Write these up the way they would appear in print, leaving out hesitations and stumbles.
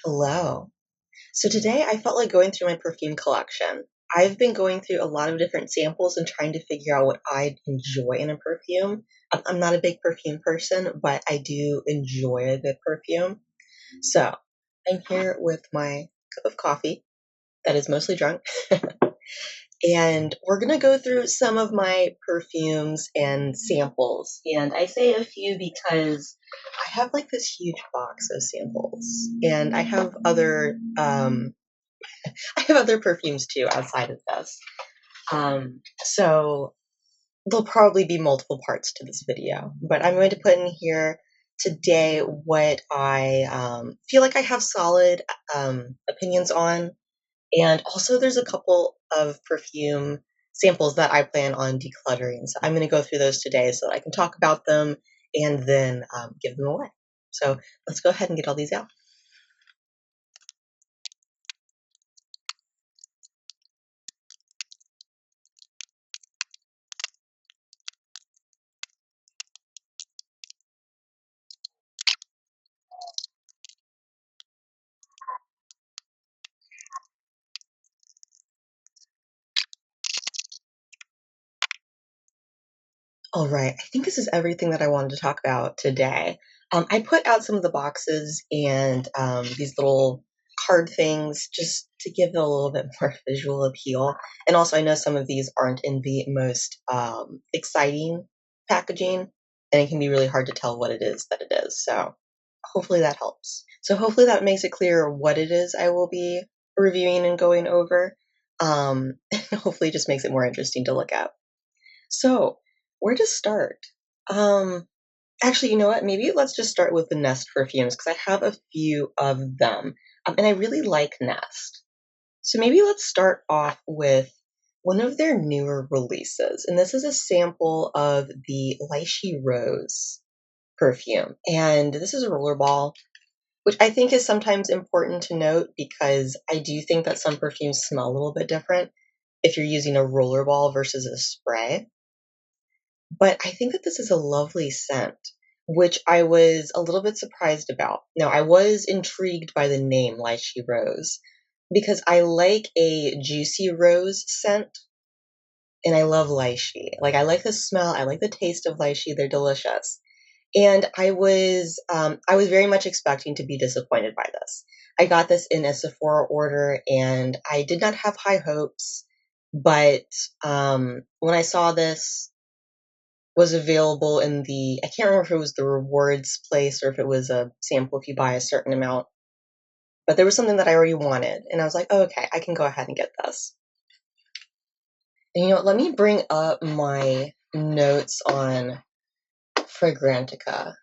Hello. So today I felt like going through my perfume collection. I've been going through a lot of different samples and trying to figure out what I enjoy in a perfume. I'm not a big perfume person, but I do enjoy a good perfume. So I'm here with my cup of coffee that is mostly drunk, and we're going to go through some of my perfumes and samples. And I say a few because I have like this huge box of samples, and I have other perfumes too outside of this. So there'll probably be multiple parts to this video, but I'm going to put in here today what I feel like I have solid opinions on. And also there's a couple of perfume samples that I plan on decluttering. So I'm going to go through those today so that I can talk about them and then give them away. So let's go ahead and get all these out. All right, I think this is everything that I wanted to talk about today. I put out some of the boxes and these little card things just to give it a little bit more visual appeal. And also, I know some of these aren't in the most exciting packaging, and it can be really hard to tell what it is that it is. So hopefully that helps. So hopefully that makes it clear what it is I will be reviewing and going over. Hopefully it just makes it more interesting to look at. So, where to start? Um, Actually, you know what? Maybe let's just start with the Nest perfumes because I have a few of them, and I really like Nest. So maybe let's start off with one of their newer releases, and this is a sample of the Lychee Rose perfume, and this is a rollerball, which I think is sometimes important to note because I do think that some perfumes smell a little bit different if you're using a rollerball versus a spray. But I think that this is a lovely scent, which I was a little bit surprised about. Now, I was intrigued by the name Lychee Rose because I like a juicy rose scent and I love lychee. Like, I like the smell, I like the taste of lychee, they're delicious. And I was very much expecting to be disappointed by this. I got this in a Sephora order and I did not have high hopes, but when I saw this was available in I can't remember if it was the rewards place or if it was a sample if you buy a certain amount, but there was something that I already wanted. And I was like, oh, okay, I can go ahead and get this. And you know what? Let me bring up my notes on Fragrantica,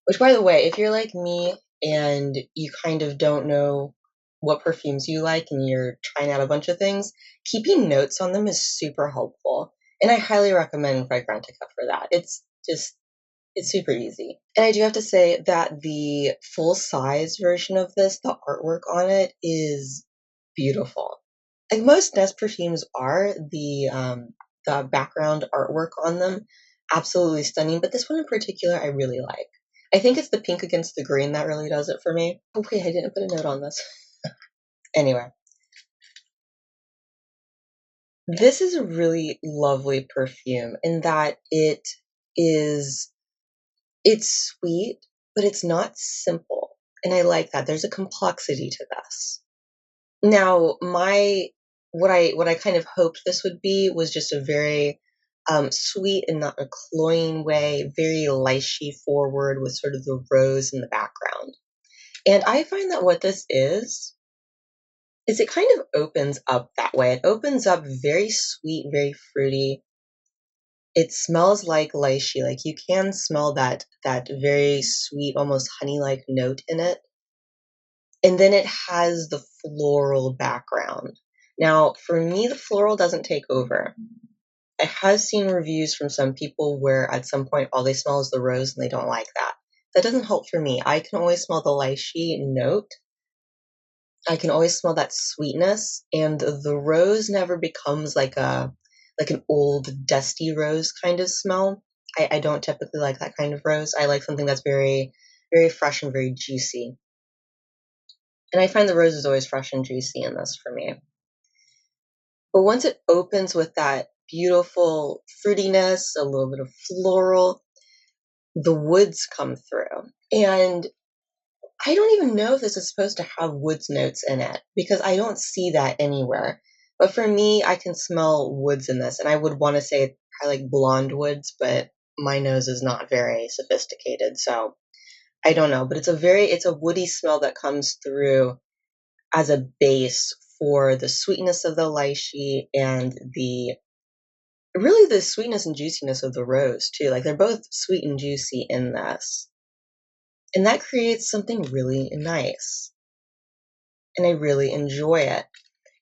which, by the way, if you're like me and you kind of don't know what perfumes you like and you're trying out a bunch of things, keeping notes on them is super helpful. And I highly recommend Fragrantica for that. It's super easy. And I do have to say that the full size version of this, the artwork on it is beautiful. Like most Nest perfumes are, the background artwork on them, absolutely stunning. But this one in particular, I really like. I think it's the pink against the green that really does it for me. Okay, I didn't put a note on this. Anyway, this is a really lovely perfume in that is it's sweet, but it's not simple, and I like that. There's a complexity to this. Now, my what I kind of hoped this would be was just a very sweet and not a cloying way, very lychee forward with sort of the rose in the background. And I find that what this is it kind of opens up that way. It opens up very sweet, very fruity. It smells like lychee. Like you can smell that very sweet, almost honey-like note in it. And then it has the floral background. Now, for me, the floral doesn't take over. I have seen reviews from some people where at some point all they smell is the rose and they don't like that. That doesn't help for me. I can always smell the lychee note. I can always smell that sweetness, and the rose never becomes like an old dusty rose kind of smell. I don't typically like that kind of rose. I like something that's very, very fresh and very juicy. And I find the rose is always fresh and juicy in this for me. But once it opens with that beautiful fruitiness, a little bit of floral, the woods come through. And I don't even know if this is supposed to have woods notes in it because I don't see that anywhere. But for me, I can smell woods in this, and I would want to say probably like blonde woods, but my nose is not very sophisticated, so I don't know. But it's a woody smell that comes through as a base for the sweetness of the lychee and the sweetness and juiciness of the rose too. Like they're both sweet and juicy in this. And that creates something really nice. And I really enjoy it.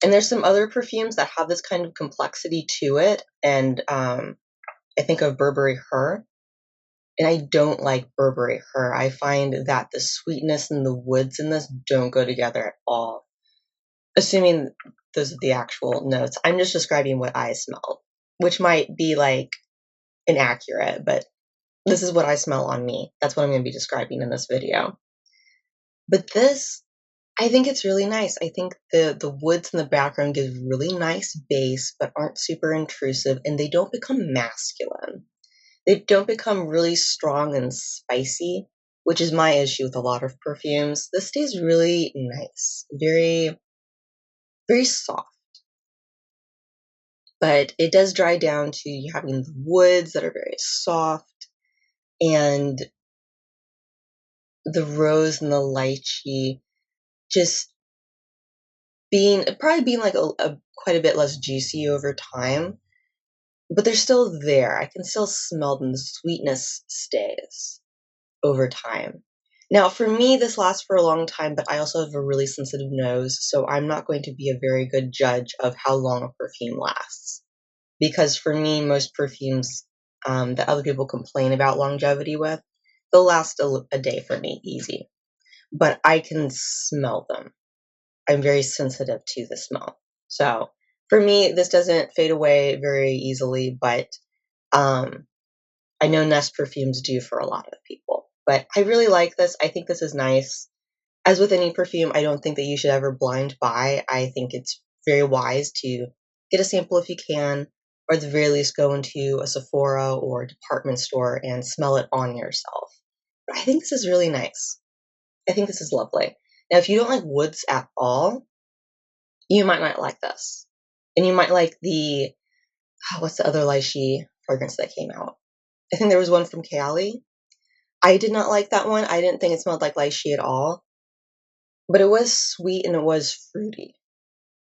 And there's some other perfumes that have this kind of complexity to it. And I think of Burberry Her. And I don't like Burberry Her. I find that the sweetness and the woods in this don't go together at all. Assuming those are the actual notes. I'm just describing what I smell, which might be like inaccurate, but this is what I smell on me. That's what I'm going to be describing in this video. But this, I think it's really nice. I think the woods in the background give really nice base, but aren't super intrusive, and they don't become masculine. They don't become really strong and spicy, which is my issue with a lot of perfumes. This stays really nice, very, very soft. But it does dry down to you having the woods that are very soft, and the rose and the lychee just probably being like quite a bit less juicy over time, but they're still there. I can still smell them. The sweetness stays over time. Now, for me, this lasts for a long time, but I also have a really sensitive nose, so I'm not going to be a very good judge of how long a perfume lasts. Because for me, most perfumes that other people complain about longevity with, they'll last a day for me, easy. But I can smell them. I'm very sensitive to the smell. So for me, this doesn't fade away very easily, but I know Nest perfumes do for a lot of people. But I really like this. I think this is nice. As with any perfume, I don't think that you should ever blind buy. I think it's very wise to get a sample if you can, or at the very least go into a Sephora or a department store and smell it on yourself. But I think this is really nice. I think this is lovely. Now, if you don't like woods at all, you might not like this. And you might like what's the other lychee fragrance that came out? I think there was one from Kilian. I did not like that one. I didn't think it smelled like lychee at all. But it was sweet and it was fruity.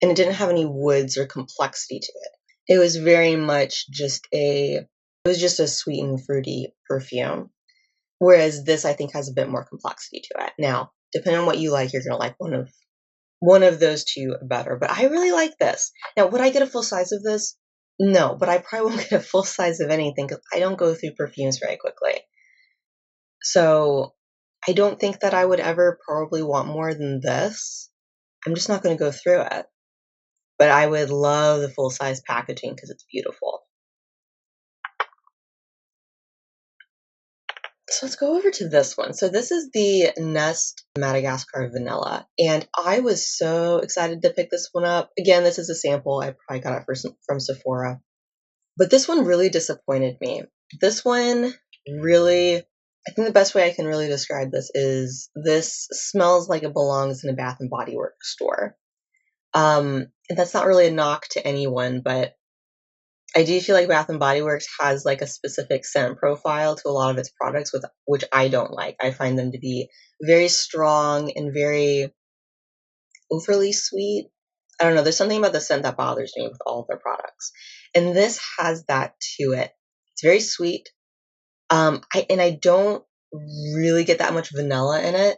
And it didn't have any woods or complexity to it. It was very much just a sweet and fruity perfume. Whereas this, I think, has a bit more complexity to it. Now, depending on what you like, you're going to like one of those two better. But I really like this. Now, would I get a full size of this? No, but I probably won't get a full size of anything because I don't go through perfumes very quickly. So I don't think that I would ever probably want more than this. I'm just not going to go through it. But I would love the full-size packaging because it's beautiful. So let's go over to this one. So this is the Nest Madagascar Vanilla. And I was so excited to pick this one up. Again, this is a sample. I probably got it from Sephora. But this one really disappointed me. This one really, I think the best way I can really describe this is this smells like it belongs in a Bath & Body Works store. And that's not really a knock to anyone, but I do feel like Bath & Body Works has like a specific scent profile to a lot of its products, which I don't like. I find them to be very strong and very overly sweet. I don't know. There's something about the scent that bothers me with all of their products. And this has that to it. It's very sweet. I don't really get that much vanilla in it.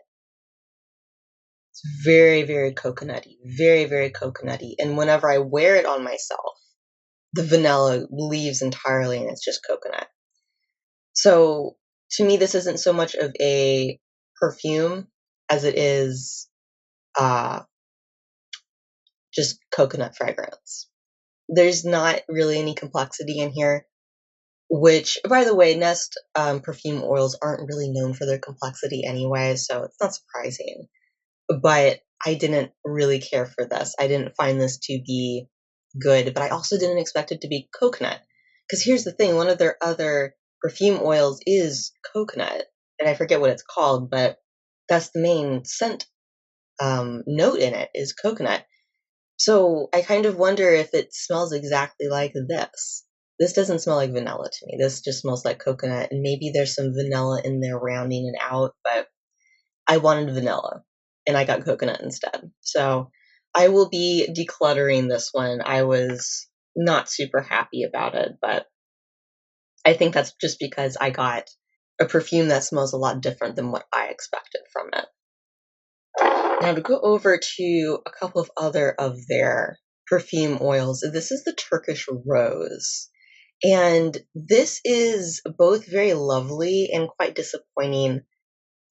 It's very, very coconutty. Very, very coconutty. And whenever I wear it on myself, the vanilla leaves entirely and it's just coconut. So to me, this isn't so much of a perfume as it is just coconut fragrance. There's not really any complexity in here, which, by the way, Nest perfume oils aren't really known for their complexity anyway, so it's not surprising. But I didn't really care for this. I didn't find this to be good, but I also didn't expect it to be coconut. Because here's the thing, one of their other perfume oils is coconut, and I forget what it's called, but that's the main scent note in it is coconut. So I kind of wonder if it smells exactly like this. This doesn't smell like vanilla to me. This just smells like coconut, and maybe there's some vanilla in there rounding it out, but I wanted vanilla, and I got coconut instead. So I will be decluttering this one. I was not super happy about it, but I think that's just because I got a perfume that smells a lot different than what I expected from it. Now to go over to a couple of other of their perfume oils, this is the Turkish Rose. And this is both very lovely and quite disappointing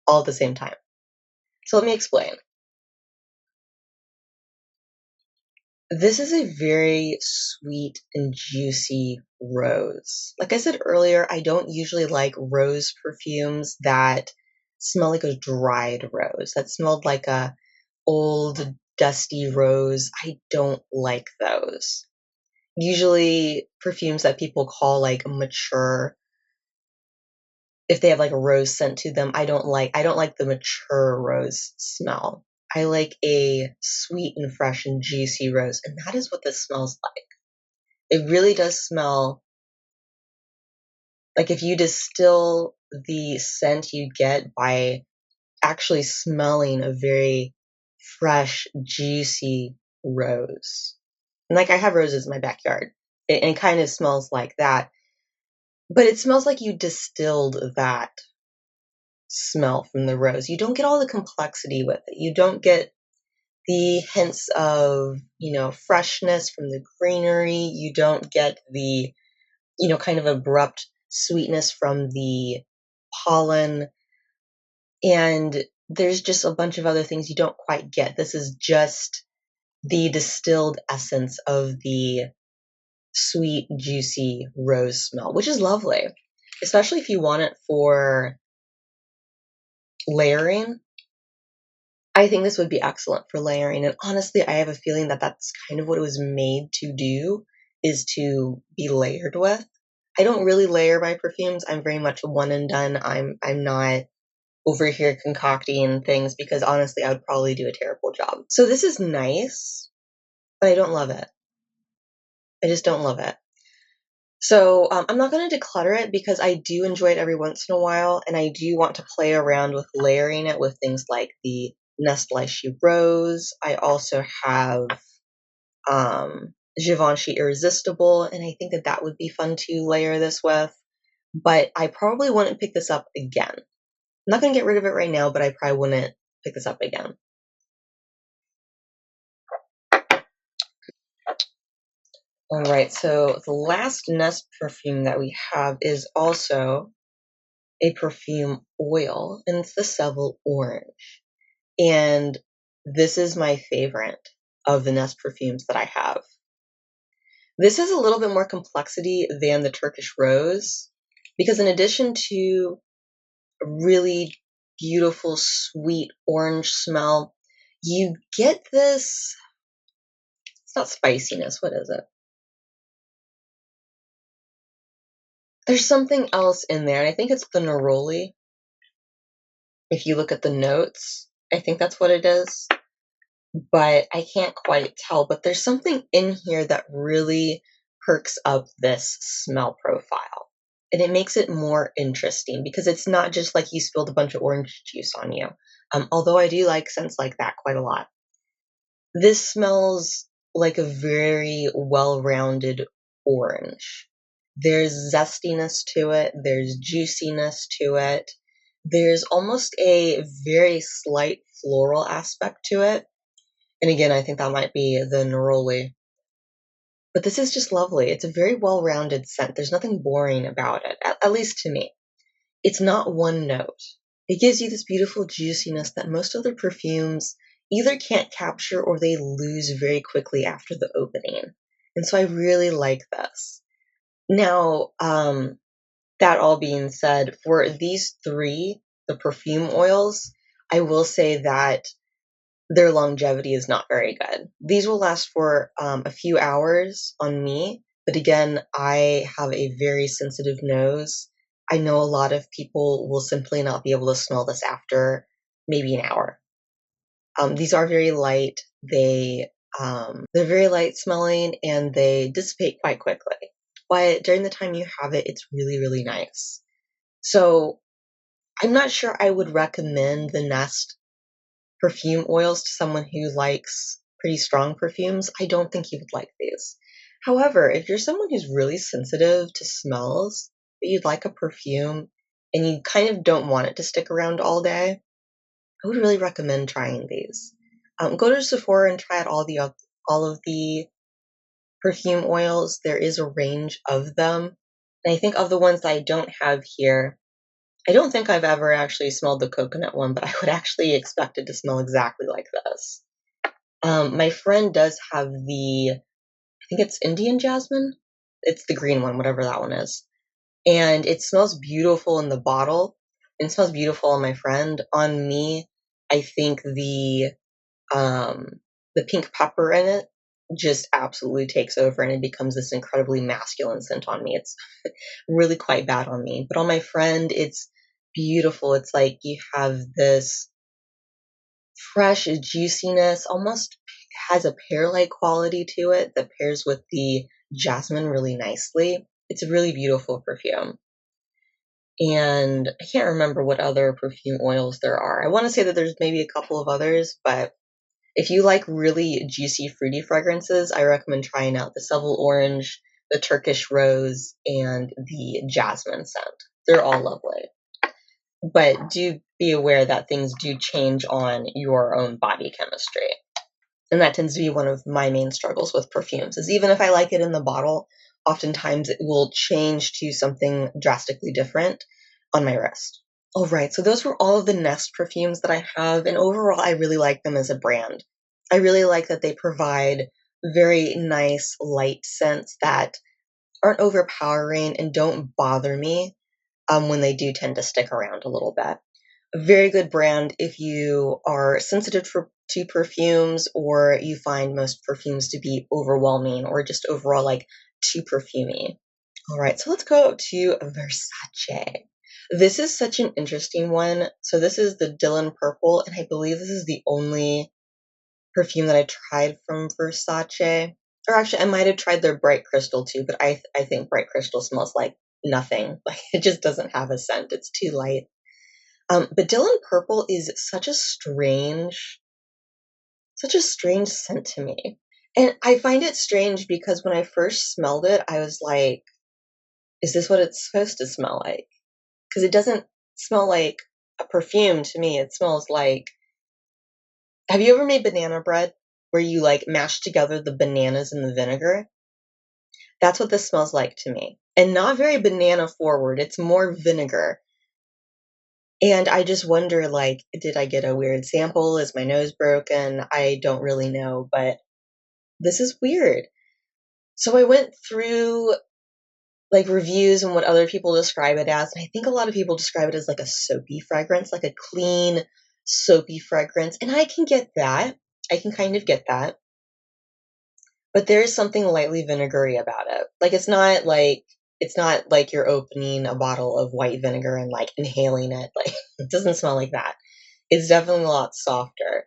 all at the same time. So let me explain. This is a very sweet and juicy rose. Like I said earlier, I don't usually like rose perfumes that smell like a dried rose, that smelled like a old dusty rose. I don't like those. Usually perfumes that people call like mature, if they have like a rose scent to them, I don't like the mature rose smell. I like a sweet and fresh and juicy rose, and that is what this smells like. It really does smell like if you distill the scent you get by actually smelling a very fresh, juicy rose. And like I have roses in my backyard, and it kind of smells like that, but it smells like you distilled that smell from the rose. You don't get all the complexity with it. You don't get the hints of, freshness from the greenery. You don't get the, kind of abrupt sweetness from the pollen. And there's just a bunch of other things you don't quite get. This is just the distilled essence of the sweet, juicy rose smell, which is lovely, especially if you want it for layering. I think this would be excellent for layering. And honestly, I have a feeling that that's kind of what it was made to do, is to be layered with. I don't really layer my perfumes. I'm very much a one and done. I'm not over here concocting things because honestly, I would probably do a terrible job. So this is nice, but I don't love it. I just don't love it. So I'm not going to declutter it because I do enjoy it every once in a while, and I do want to play around with layering it with things like the Lychee Rose. I also have Givenchy Irresistible, and I think that that would be fun to layer this with, but I probably wouldn't pick this up again. I'm not going to get rid of it right now, but I probably wouldn't pick this up again. All right, so the last Nest perfume that we have is also a perfume oil, and it's the Seville Orange. And this is my favorite of the Nest perfumes that I have. This has a little bit more complexity than the Turkish Rose, because in addition to a really beautiful, sweet orange smell, you get this, it's not spiciness, what is it? There's something else in there, and I think it's the neroli. If you look at the notes, I think that's what it is, but I can't quite tell. But there's something in here that really perks up this smell profile, and it makes it more interesting because it's not just like you spilled a bunch of orange juice on you. Although I do like scents like that quite a lot. This smells like a very well-rounded orange. There's zestiness to it, there's juiciness to it, there's almost a very slight floral aspect to it. And again, I think that might be the neroli. But this is just lovely. It's a very well-rounded scent. There's nothing boring about it, at least to me. It's not one note. It gives you this beautiful juiciness that most other perfumes either can't capture or they lose very quickly after the opening. And so I really like this. Now, that all being said, for these three, the perfume oils, I will say that their longevity is not very good. These will last for a few hours on me, but again, I have a very sensitive nose. I know a lot of people will simply not be able to smell this after maybe an hour. These are very light. They're very light smelling and they dissipate quite quickly. But during the time you have it, it's really, really nice. So I'm not sure I would recommend the Nest perfume oils to someone who likes pretty strong perfumes. I don't think he would like these. However, if you're someone who's really sensitive to smells, but you'd like a perfume and you kind of don't want it to stick around all day, I would really recommend trying these. Go to Sephora and try out all of the perfume oils. There is a range of them. And I think of the ones that I don't have here, I don't think I've ever actually smelled the coconut one, but I would actually expect it to smell exactly like this. My friend does have I think it's Indian jasmine. It's the green one, whatever that one is. And it smells beautiful in the bottle. And it smells beautiful on my friend. On me, I think the pink pepper in it just absolutely takes over and it becomes this incredibly masculine scent on me. It's really quite bad on me. But on my friend, it's beautiful. It's like you have this fresh juiciness, almost has a pear-like quality to it that pairs with the jasmine really nicely. It's a really beautiful perfume. And I can't remember what other perfume oils there are. I want to say that there's maybe a couple of others, but if you like really juicy, fruity fragrances, I recommend trying out the Seville Orange, the Turkish Rose, and the Jasmine scent. They're all lovely. But do be aware that things do change on your own body chemistry. And that tends to be one of my main struggles with perfumes, is even if I like it in the bottle, oftentimes it will change to something drastically different on my wrist. All right, so those were all of the Nest perfumes that I have, and overall I really like them as a brand. I really like that they provide very nice light scents that aren't overpowering and don't bother me when they do tend to stick around a little bit. A very good brand if you are sensitive to perfumes or you find most perfumes to be overwhelming or just overall like too perfumey. All right, so let's go to Versace. This is such an interesting one. So this is the Dylan Purple, and I believe this is the only perfume that I tried from Versace. Or actually, I might have tried their Bright Crystal too, but I think Bright Crystal smells like nothing. Like it just doesn't have a scent. It's too light. But Dylan Purple is such a strange scent to me. And I find it strange because when I first smelled it, I was like, is this what it's supposed to smell like? Because it doesn't smell like a perfume to me. It smells like, have you ever made banana bread where you like mash together the bananas and the vinegar? That's what this smells like to me. And not very banana forward. It's more vinegar. And I just wonder, like, did I get a weird sample? Is my nose broken? I don't really know, but this is weird. So I went through like reviews and what other people describe it as, and I think a lot of people describe it as like a soapy fragrance, like a clean, soapy fragrance. And I can get that. I can kind of get that. But there is something lightly vinegary about it. Like it's not like you're opening a bottle of white vinegar and like inhaling it. Like it doesn't smell like that. It's definitely a lot softer.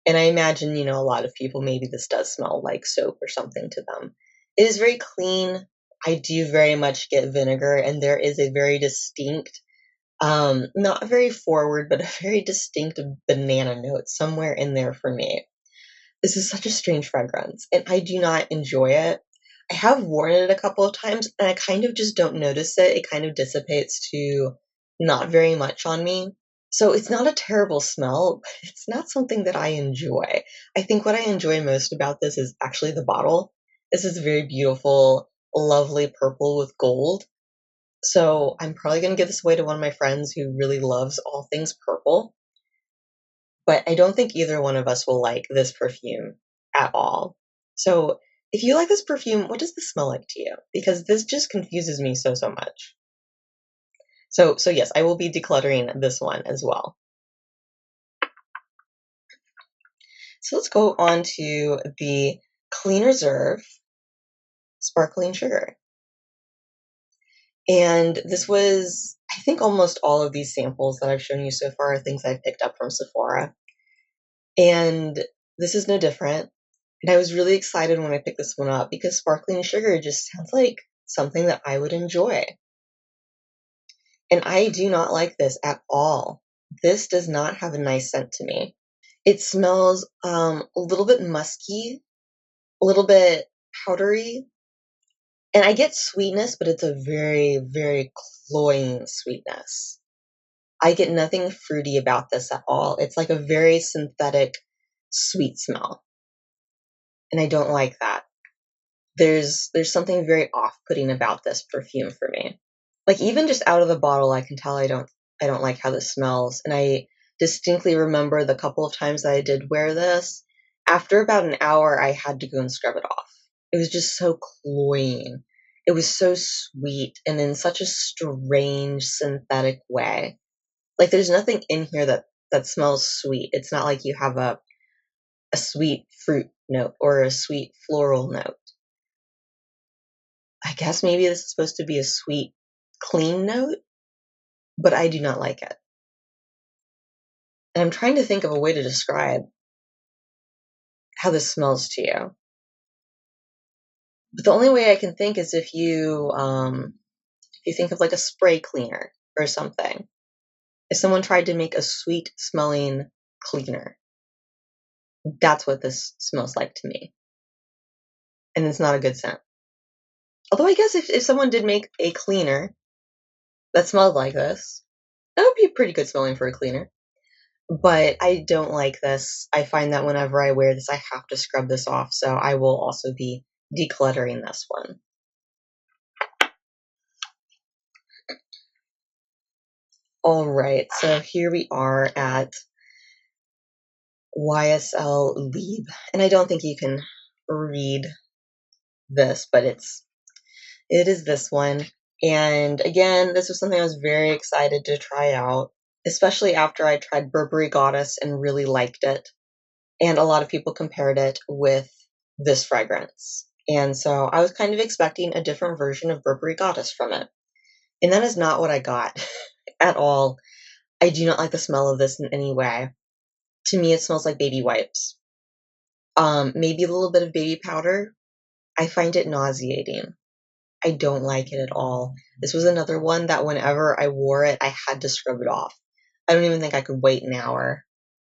And I imagine, a lot of people, maybe this does smell like soap or something to them. It is very clean. I do very much get vinegar, and there is a very distinct, not very forward, but a very distinct banana note somewhere in there for me. This is such a strange fragrance, and I do not enjoy it. I have worn it a couple of times, and I kind of just don't notice it. It kind of dissipates to not very much on me. So it's not a terrible smell, but it's not something that I enjoy. I think what I enjoy most about this is actually the bottle. This is very beautiful, lovely purple with gold. So I'm probably going to give this away to one of my friends who really loves all things purple. But I don't think either one of us will like this perfume at all. So if you like this perfume, what does this smell like to you? Because this just confuses me so much. So yes, I will be decluttering this one as well. So let's go on to the Clean Reserve Sparkling Sugar. And this was, I think almost all of these samples that I've shown you so far are things I've picked up from Sephora. And this is no different. And I was really excited when I picked this one up because sparkling sugar just sounds like something that I would enjoy. And I do not like this at all. This does not have a nice scent to me. It smells a little bit musky, a little bit powdery, and I get sweetness, but it's a very, very cloying sweetness. I get nothing fruity about this at all. It's like a very synthetic sweet smell, and I don't like that. There's something very off-putting about this perfume for me. Like even just out of the bottle, I can tell I don't like how this smells. And I distinctly remember the couple of times that I did wear this. After about an hour, I had to go and scrub it off. It was just so cloying. It was so sweet and in such a strange synthetic way. Like there's nothing in here that smells sweet. It's not like you have a sweet fruit note or a sweet floral note. I guess maybe this is supposed to be a sweet, clean note, but I do not like it. And I'm trying to think of a way to describe how this smells to you. But the only way I can think is if you think of like a spray cleaner or something. If someone tried to make a sweet smelling cleaner, that's what this smells like to me. And it's not a good scent. Although I guess if someone did make a cleaner that smelled like this, that would be pretty good smelling for a cleaner. But I don't like this. I find that whenever I wear this, I have to scrub this off. So I will also be decluttering this one. All right, so here we are at YSL Libre. And I don't think you can read this, but it is this one. And again, this was something I was very excited to try out, especially after I tried Burberry Goddess and really liked it. And a lot of people compared it with this fragrance. And so I was kind of expecting a different version of Burberry Goddess from it. And that is not what I got at all. I do not like the smell of this in any way. To me, it smells like baby wipes. Maybe a little bit of baby powder. I find it nauseating. I don't like it at all. This was another one that whenever I wore it, I had to scrub it off. I don't even think I could wait an hour,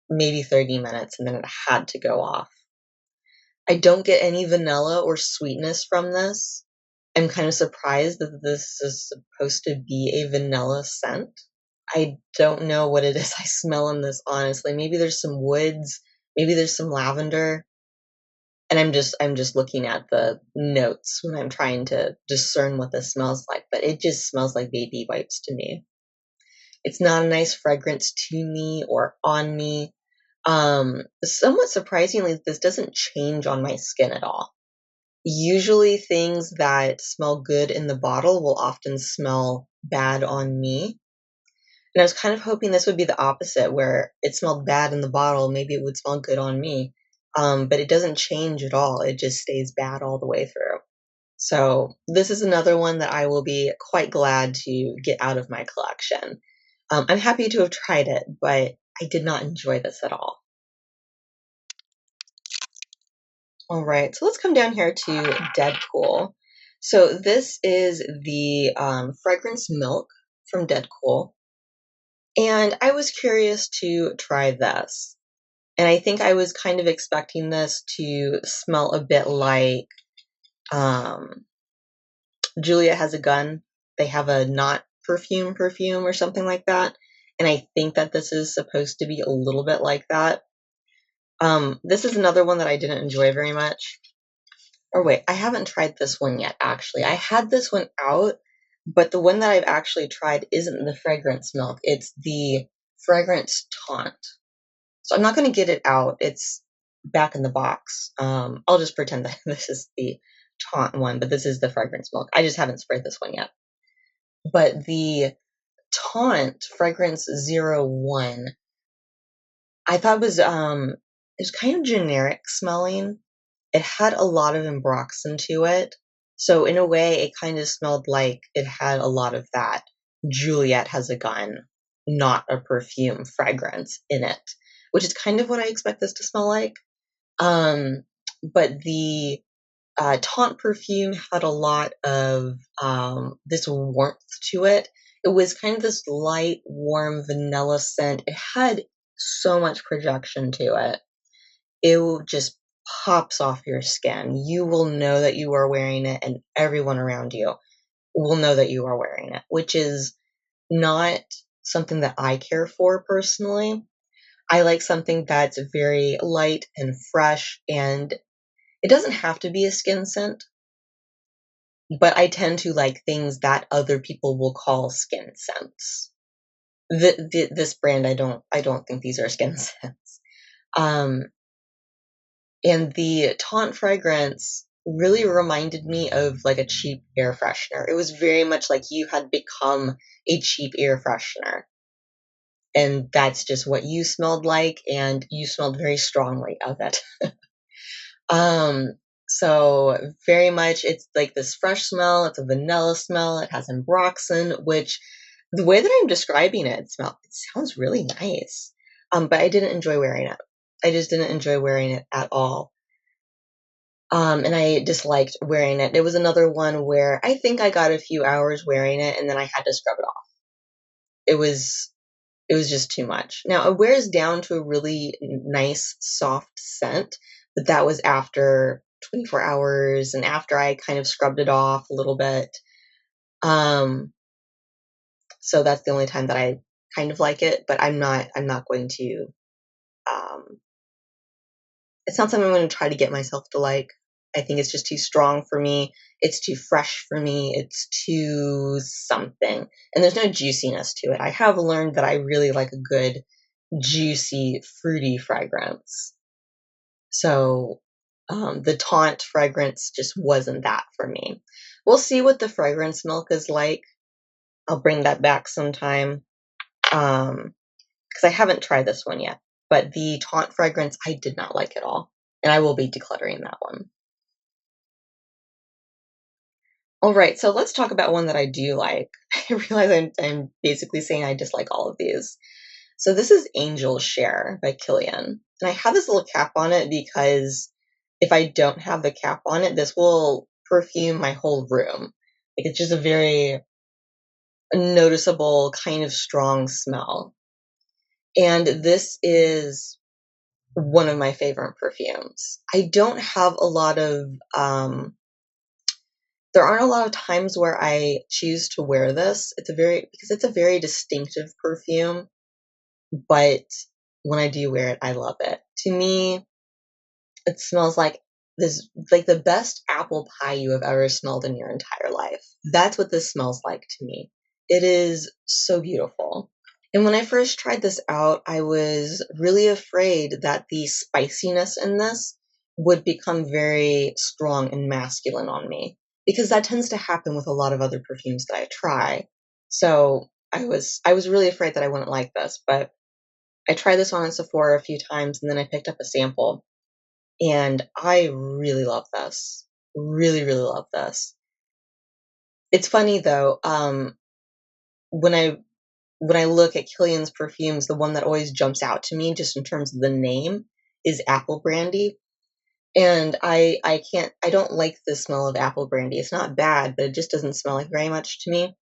maybe 30 minutes, and then it had to go off. I don't get any vanilla or sweetness from this. I'm kind of surprised that this is supposed to be a vanilla scent. I don't know what it is I smell in this, honestly. Maybe there's some woods, maybe there's some lavender. And I'm just looking at the notes when I'm trying to discern what this smells like, but it just smells like baby wipes to me. It's not a nice fragrance to me or on me. Somewhat surprisingly, this doesn't change on my skin at all. Usually things that smell good in the bottle will often smell bad on me. And I was kind of hoping this would be the opposite, where it smelled bad in the bottle, maybe it would smell good on me. But it doesn't change at all. It just stays bad all the way through. So this is another one that I will be quite glad to get out of my collection. I'm happy to have tried it, but I did not enjoy this at all. All right, so let's come down here to DedCool. So this is the fragrance milk from DedCool. And I was curious to try this. And I think I was kind of expecting this to smell a bit like Julia Has a Gun. They have a not perfume or something like that. And I think that this is supposed to be a little bit like that. This is another one that I didn't enjoy very much. Or wait, I haven't tried this one yet, actually. I had this one out, but the one that I've actually tried isn't the fragrance milk. It's the fragrance taunt. So I'm not going to get it out. It's back in the box. I'll just pretend that this is the taunt one, but this is the fragrance milk. I just haven't sprayed this one yet. But the taunt fragrance 01, I thought was was kind of generic smelling. It had a lot of ambroxan to it. So in a way, it kind of smelled like it had a lot of that Juliet has a gun, not a perfume fragrance in it, which is kind of what I expect this to smell like. But the Taunt perfume had a lot of this warmth to it. It was kind of this light, warm vanilla scent. It had so much projection to it. It just pops off your skin. You will know that you are wearing it, and everyone around you will know that you are wearing it, which is not something that I care for personally. I like something that's very light and fresh, and it doesn't have to be a skin scent, but I tend to like things that other people will call skin scents. This brand, I don't think these are skin scents. And the Taunt fragrance really reminded me of like a cheap air freshener. It was very much like you had become a cheap air freshener. And that's just what you smelled like, and you smelled very strongly of it. So very much it's like this fresh smell, it's a vanilla smell, it has ambroxan, which the way that I'm describing it, it sounds really nice. But I didn't enjoy wearing it. I just didn't enjoy wearing it at all. And I disliked wearing it. It was another one where I think I got a few hours wearing it and then I had to scrub it off. It was just too much. Now it wears down to a really nice, soft scent, but that was after 24 hours and after I kind of scrubbed it off a little bit. So that's the only time that I kind of like it, but I'm not going to, it's not something I'm going to try to get myself to like. I think it's just too strong for me. It's too fresh for me. It's too something. And there's no juiciness to it. I have learned that I really like a good, juicy, fruity fragrance. So the Taunt fragrance just wasn't that for me. We'll see what the fragrance milk is like. I'll bring that back sometime. Because I haven't tried this one yet. But the Taunt fragrance, I did not like at all. And I will be decluttering that one. All right, so let's talk about one that I do like. I realize I'm basically saying I dislike all of these. So this is Angel Share by Kilian. And I have this little cap on it because if I don't have the cap on it, this will perfume my whole room. Like it's just a very noticeable, kind of strong smell. And this is one of my favorite perfumes. I don't have a lot of, there aren't a lot of times where I choose to wear this. Because it's a very distinctive perfume, but when I do wear it, I love it. To me, it smells like the best apple pie you have ever smelled in your entire life. That's what this smells like to me. It is so beautiful. And when I first tried this out, I was really afraid that the spiciness in this would become very strong and masculine on me, because that tends to happen with a lot of other perfumes that I try. So I was really afraid that I wouldn't like this, but I tried this on in Sephora a few times and then I picked up a sample and I really love this. Really, really love this. It's funny though, when I look at Kilian's perfumes, the one that always jumps out to me, just in terms of the name, is apple brandy. And I don't like the smell of apple brandy. It's not bad, but it just doesn't smell like very much to me.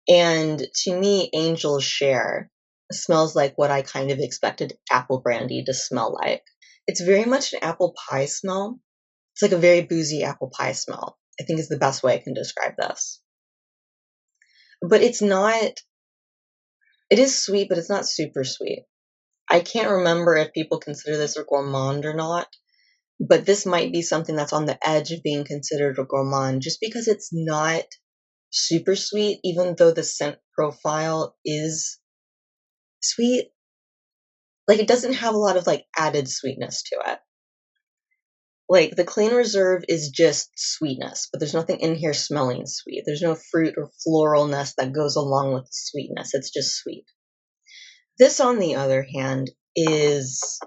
And to me, Angel Share smells like what I kind of expected apple brandy to smell like. It's very much an apple pie smell. It's like a very boozy apple pie smell, I think is the best way I can describe this. But it's not, it is sweet, but it's not super sweet. I can't remember if people consider this a gourmand or not, but this might be something that's on the edge of being considered a gourmand just because it's not super sweet, even though the scent profile is sweet. Like it doesn't have a lot of like added sweetness to it. Like the Clean Reserve is just sweetness, but there's nothing in here smelling sweet. There's no fruit or floralness that goes along with the sweetness. It's just sweet. This, on the other hand, it's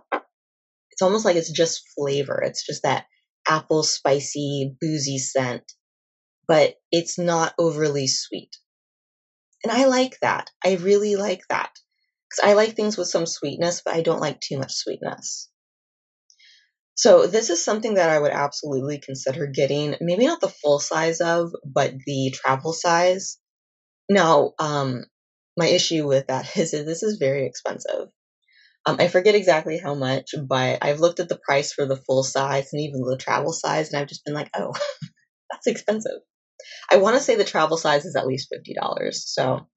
It's almost like it's just flavor. It's just that apple spicy, boozy scent, but it's not overly sweet. And I like that. I really like that. Because I like things with some sweetness, but I don't like too much sweetness. So this is something that I would absolutely consider getting, maybe not the full size of, but the travel size. Now, my issue with that is that this is very expensive. I forget exactly how much, but I've looked at the price for the full size and even the travel size, and I've just been like, oh, that's expensive. I want to say the travel size is at least $50. So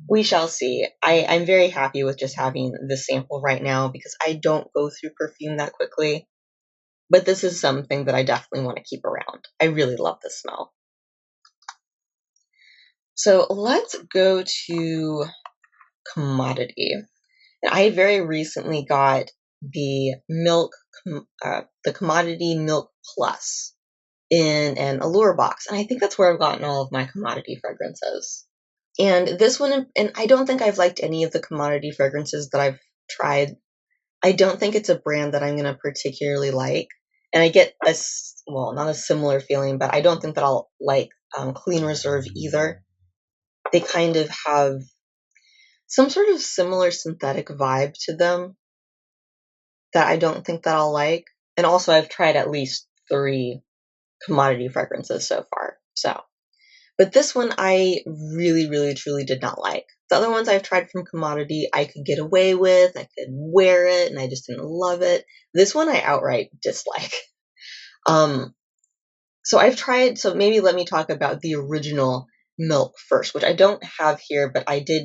we shall see. I'm very happy with just having this sample right now because I don't go through perfume that quickly. But this is something that I definitely want to keep around. I really love this smell. So let's go to commodity. And I very recently got the the commodity milk plus in an Allure box. And I think that's where I've gotten all of my commodity fragrances. And this one, and I don't think I've liked any of the commodity fragrances that I've tried. I don't think it's a brand that I'm going to particularly like. And I get not a similar feeling, but I don't think that I'll like Clean Reserve either. They kind of have some sort of similar synthetic vibe to them that I don't think that I'll like. And also I've tried at least 3 commodity fragrances so far. But this one I really, really, truly did not like. The other ones I've tried from commodity, I could get away with, I could wear it, and I just didn't love it. This one I outright dislike. So maybe let me talk about the original milk first, which I don't have here, but I did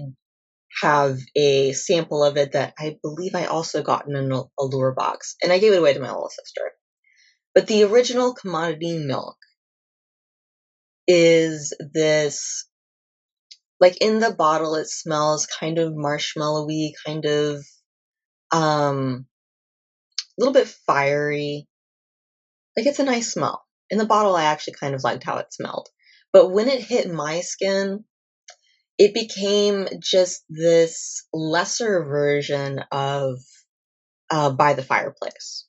have a sample of it that I believe I also got in an Allure box, and I gave it away to my little sister. But the original commodity milk is this, like in the bottle, it smells kind of marshmallowy, kind of a little bit fiery. Like it's a nice smell. In the bottle, I actually kind of liked how it smelled. But when it hit my skin, it became just this lesser version of By the Fireplace.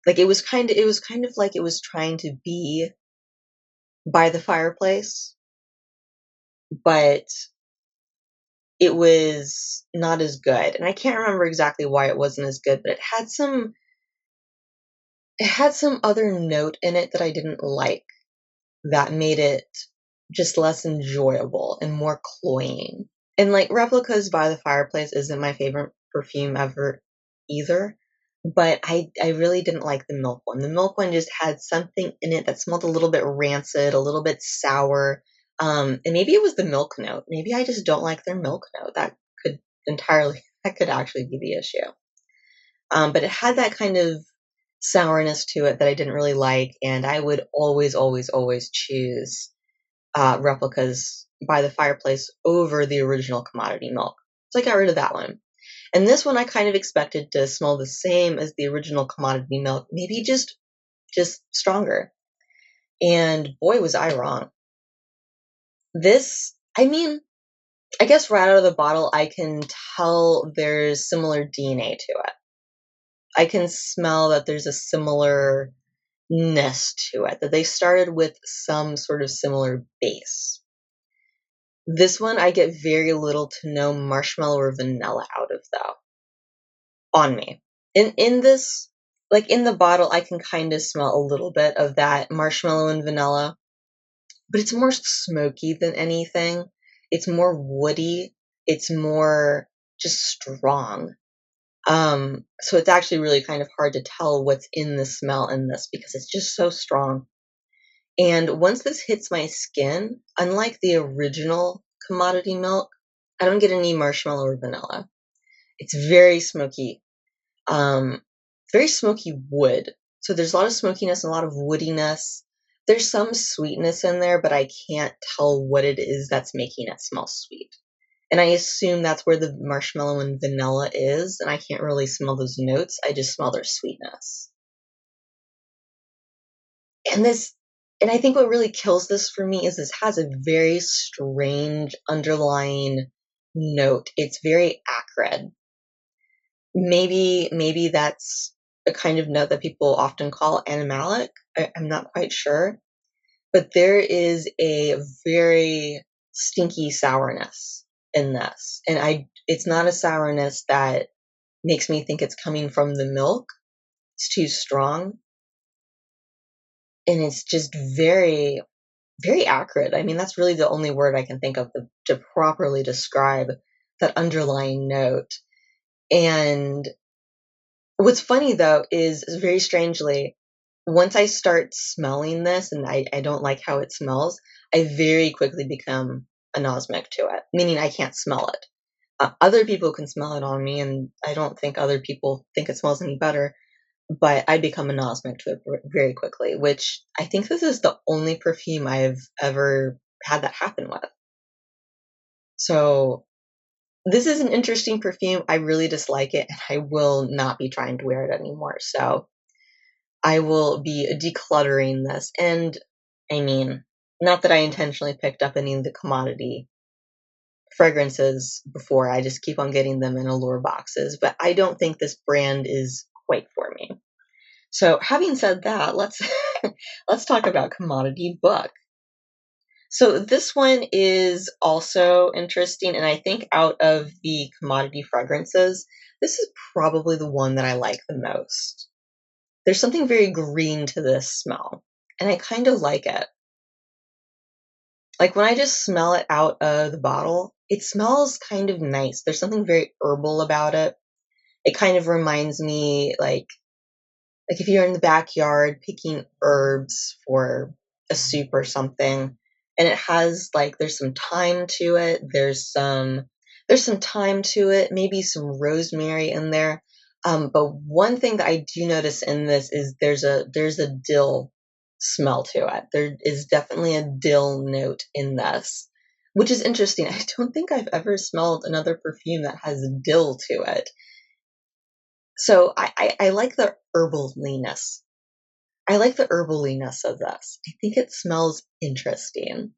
Like it was kind of like it was trying to be By the Fireplace, but it was not as good. And I can't remember exactly why it wasn't as good, but it had some other note in it that I didn't like that made it just less enjoyable and more cloying. And like Replicas By the Fireplace isn't my favorite perfume ever either, but I really didn't like the milk one. The milk one just had something in it that smelled a little bit rancid, a little bit sour. And maybe it was the milk note. Maybe I just don't like their milk note. That could actually be the issue. But it had that kind of sourness to it that I didn't really like, and I would always, always, always choose Replicas By the Fireplace over the original commodity milk. So I got rid of that one. And this one I kind of expected to smell the same as the original commodity milk, maybe just stronger. And boy, was I wrong. This, I mean, I guess right out of the bottle, I can tell there's similar DNA to it. I can smell that there's a similarness to it, that they started with some sort of similar base. This one I get very little to no marshmallow or vanilla out of, though, on me. In this, like in the bottle, I can kind of smell a little bit of that marshmallow and vanilla, but it's more smoky than anything. It's more woody. It's more just strong. So it's actually really kind of hard to tell what's in the smell in this because it's just so strong. And once this hits my skin, unlike the original commodity milk, I don't get any marshmallow or vanilla. It's very smoky, very smoky wood. So there's a lot of smokiness and a lot of woodiness. There's some sweetness in there, but I can't tell what it is that's making it smell sweet. And I assume that's where the marshmallow and vanilla is, and I can't really smell those notes. I just smell their sweetness. And I think what really kills this for me is this has a very strange underlying note. It's very acrid. Maybe that's a kind of note that people often call animalic. I'm not quite sure, but there is a very stinky sourness in this. And it's not a sourness that makes me think it's coming from the milk. It's too strong. And it's just very, very acrid. I mean, that's really the only word I can think of to properly describe that underlying note. And what's funny though is very strangely, once I start smelling this and I don't like how it smells, I very quickly become anosmic to it, meaning I can't smell it. Other people can smell it on me, and I don't think other people think it smells any better, but I become anosmic to it very quickly, which I think this is the only perfume I've ever had that happen with. So this is an interesting perfume. I really dislike it, and I will not be trying to wear it anymore. So I will be decluttering this. And I mean, not that I intentionally picked up any of the commodity fragrances before. I just keep on getting them in allure boxes, but I don't think this brand is quite for me. So having said that, let's let's talk about commodity book. So this one is also interesting, and I think out of the commodity fragrances, this is probably the one that I like the most. There's something very green to this smell, and I kind of like it. Like when I just smell it out of the bottle, it smells kind of nice. There's something very herbal about it. It kind of reminds me like if you're in the backyard picking herbs for a soup or something, and it has like there's some thyme to it, there's some thyme to it, maybe some rosemary in there. But one thing that I do notice in this is there's a dill smell to it. There is definitely a dill note in this, which is interesting. I don't think I've ever smelled another perfume that has dill to it. So I like the herbaliness. I like the herbaliness of this. I think it smells interesting.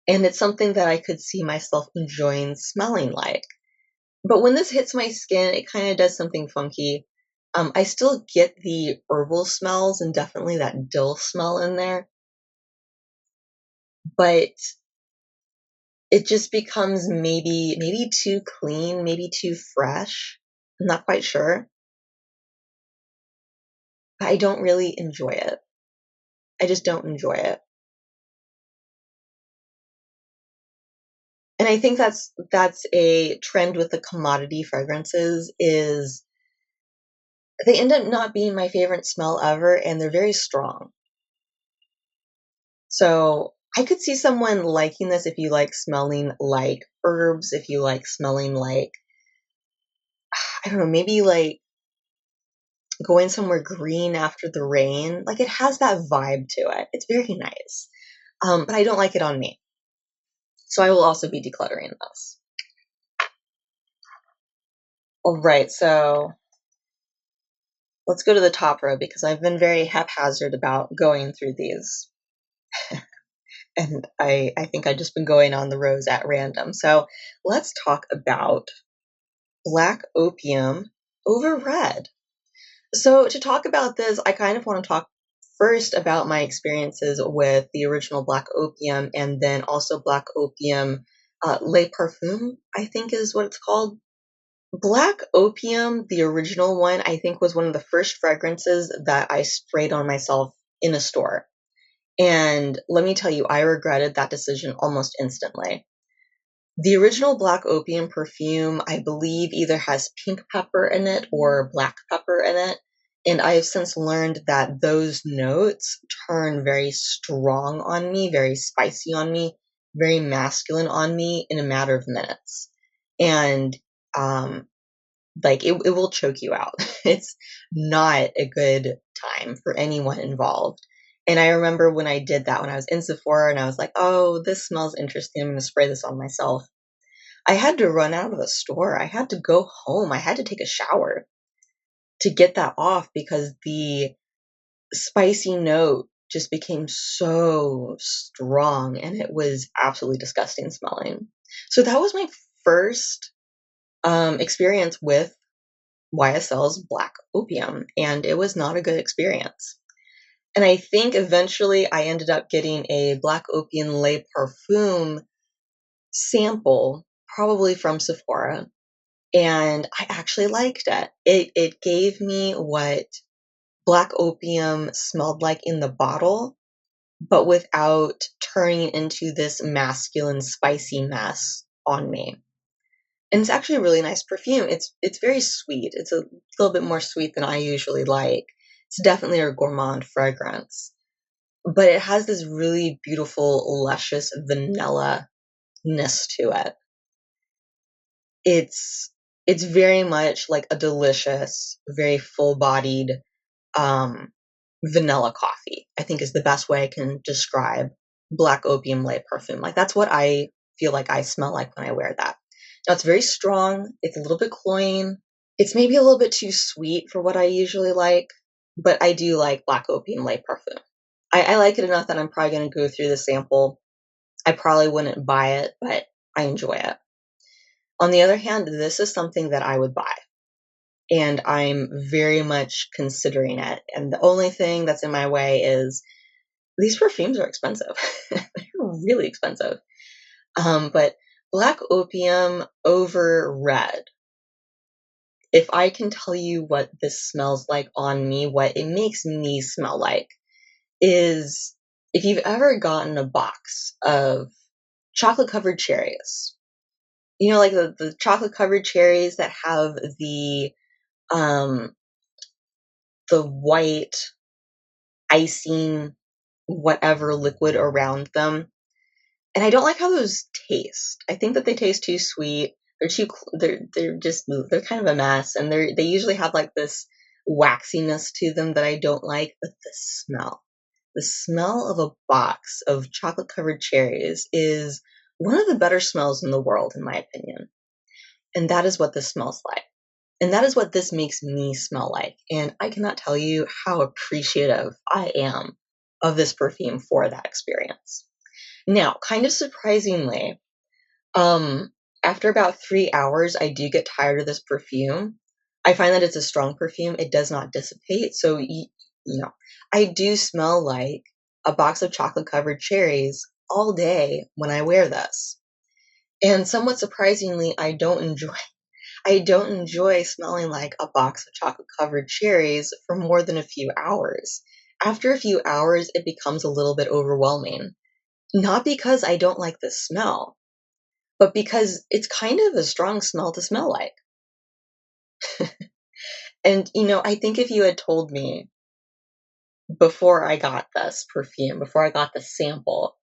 And it's something that I could see myself enjoying smelling like. But when this hits my skin, it kind of does something funky. I still get the herbal smells and definitely that dill smell in there. But it just becomes maybe too clean, maybe too fresh. I'm not quite sure. I don't really enjoy it. I just don't enjoy it. And I think that's a trend with the commodity fragrances is they end up not being my favorite smell ever, and they're very strong. So I could see someone liking this if you like smelling like herbs, if you like smelling like, I don't know, maybe like going somewhere green after the rain. Like it has that vibe to it. It's very nice. But I don't like it on me. So I will also be decluttering this. All right, so let's go to the top row because I've been very haphazard about going through these. And I think I've just been going on the rows at random. So let's talk about Black Opium over Red. So to talk about this, I kind of want to talk first about my experiences with the original Black Opium and then also Black Opium Les Parfums, I think is what it's called. Black Opium, the original one, I think was one of the first fragrances that I sprayed on myself in a store. And let me tell you, I regretted that decision almost instantly. The original Black Opium perfume, I believe, either has pink pepper in it or black pepper in it. And I have since learned that those notes turn very strong on me, very spicy on me, very masculine on me in a matter of minutes. And like it will choke you out. It's not a good time for anyone involved. And I remember when I did that, when I was in Sephora and I was like, oh, this smells interesting. I'm going to spray this on myself. I had to run out of the store. I had to go home. I had to take a shower to get that off because the spicy note just became so strong and it was absolutely disgusting smelling. So that was my first experience with YSL's Black Opium, and it was not a good experience. And I think eventually I ended up getting a Black Opium Le Parfum sample, probably from Sephora, and I actually liked it. It gave me what Black Opium smelled like in the bottle, but without turning into this masculine spicy mess on me. And it's actually a really nice perfume. It's very sweet. It's a little bit more sweet than I usually like. It's definitely a gourmand fragrance, but it has this really beautiful, luscious vanilla-ness to it. It's very much like a delicious, very full-bodied vanilla coffee, I think is the best way I can describe Black Opium Le Parfum. Like, that's what I feel like I smell like when I wear that. Now, it's very strong. It's a little bit cloying. It's maybe a little bit too sweet for what I usually like, but I do like Black Opium Le Parfum. I like it enough that I'm probably going to go through the sample. I probably wouldn't buy it, but I enjoy it. On the other hand, this is something that I would buy, and I'm very much considering it. And the only thing that's in my way is these perfumes are expensive. They're really expensive. But Black Opium over Red, if I can tell you what this smells like on me, what it makes me smell like, is if you've ever gotten a box of chocolate covered cherries, you know, like the chocolate covered cherries that have um, the white icing, whatever liquid around them. And I don't like how those taste. I think that they taste too sweet. They're just they're kind of a mess, and they usually have like this waxiness to them that I don't like. But the smell of a box of chocolate covered cherries is one of the better smells in the world, in my opinion. And that is what this smells like. And that is what this makes me smell like. And I cannot tell you how appreciative I am of this perfume for that experience. Now, kind of surprisingly, after about 3 hours, I do get tired of this perfume. I find that it's a strong perfume. It does not dissipate. So, I do smell like a box of chocolate covered cherries all day when I wear this. And somewhat surprisingly, I don't enjoy smelling like a box of chocolate covered cherries for more than a few hours. After a few hours, it becomes a little bit overwhelming. Not because I don't like the smell, but because it's kind of a strong smell to smell like. And, I think if you had told me before I got this perfume, before I got the sample,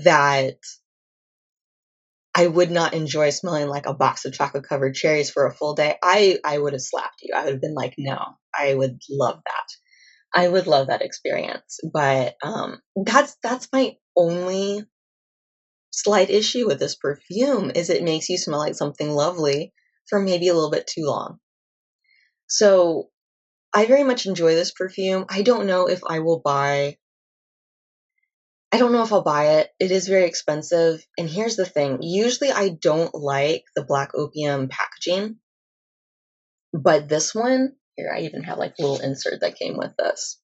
that I would not enjoy smelling like a box of chocolate covered cherries for a full day, I would have slapped you. I would have been like, no, I would love that. I would love that experience. But that's my only slight issue with this perfume, is it makes you smell like something lovely for maybe a little bit too long. So I very much enjoy this perfume. I don't know if I'll buy it. It is very expensive. And here's the thing. Usually I don't like the Black Opium packaging, but this one, here, I even have like a little insert that came with this.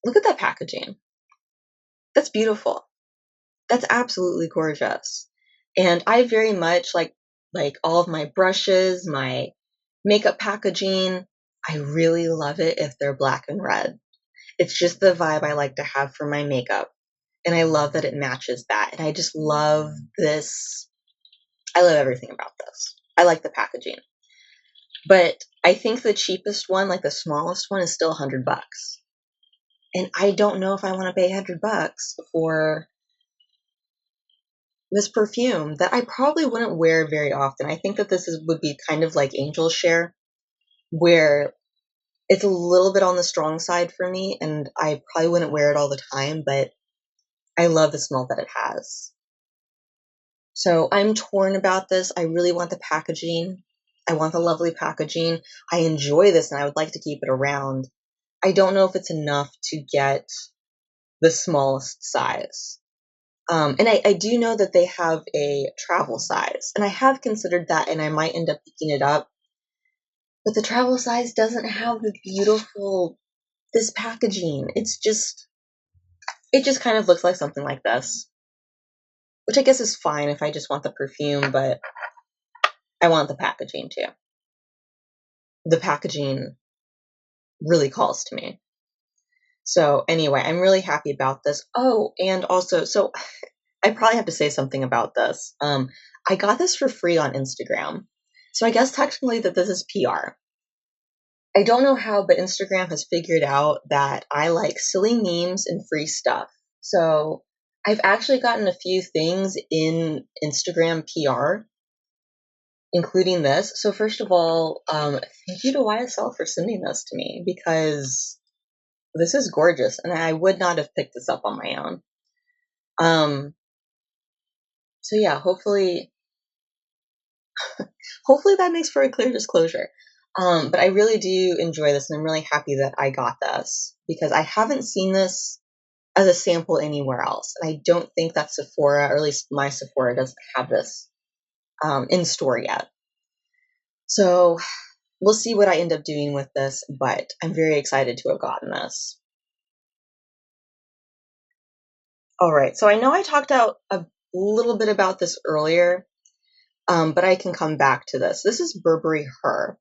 Look at that packaging. That's beautiful. That's absolutely gorgeous. And I very much like all of my brushes, my makeup packaging, I really love it if they're black and red. It's just the vibe I like to have for my makeup. And I love that it matches that. And I just love this. I love everything about this. I like the packaging. But I think the cheapest one, like the smallest one, is still $100. And I don't know if I want to pay $100 for this perfume that I probably wouldn't wear very often. I think that would be kind of like Angel Share, where it's a little bit on the strong side for me, and I probably wouldn't wear it all the time, but I love the smell that it has. So I'm torn about this. I really want the packaging. I want the lovely packaging. I enjoy this, and I would like to keep it around. I don't know if it's enough to get the smallest size. And I do know that they have a travel size, and I have considered that, and I might end up picking it up. But the travel size doesn't have the beautiful, this packaging. It just kind of looks like something like this, which I guess is fine if I just want the perfume, but I want the packaging too. The packaging really calls to me. So anyway, I'm really happy about this. Oh, and also, so I probably have to say something about this. I got this for free on Instagram. So I guess technically that this is PR. I don't know how, but Instagram has figured out that I like silly memes and free stuff. So I've actually gotten a few things in Instagram PR, including this. So first of all, thank you to YSL for sending this to me, because this is gorgeous and I would not have picked this up on my own. So yeah, hopefully that makes for a clear disclosure. But I really do enjoy this, and I'm really happy that I got this, because I haven't seen this as a sample anywhere else. And I don't think that Sephora, or at least my Sephora, doesn't have this in store yet. So we'll see what I end up doing with this, but I'm very excited to have gotten this. All right, so I know I talked out a little bit about this earlier, but I can come back to this. This is Burberry Her,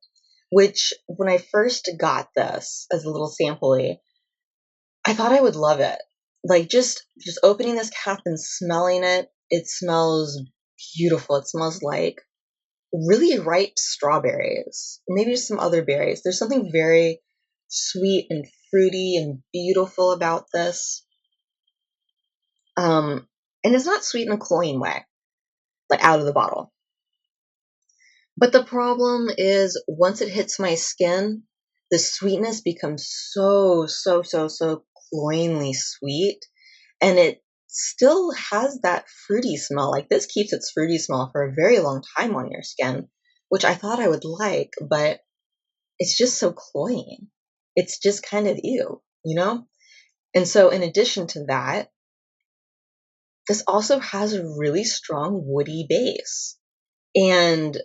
which when I first got this as a little sample-y, I thought I would love it. Like just opening this cap and smelling it, it smells beautiful. It smells like really ripe strawberries, maybe some other berries. There's something very sweet and fruity and beautiful about this. And it's not sweet in a cloying way, like out of the bottle. But the problem is once it hits my skin, the sweetness becomes so cloyingly sweet. And it still has that fruity smell. Like this keeps its fruity smell for a very long time on your skin, which I thought I would like, but it's just so cloying. It's just kind of ew, you know? And so in addition to that, this also has a really strong woody base. And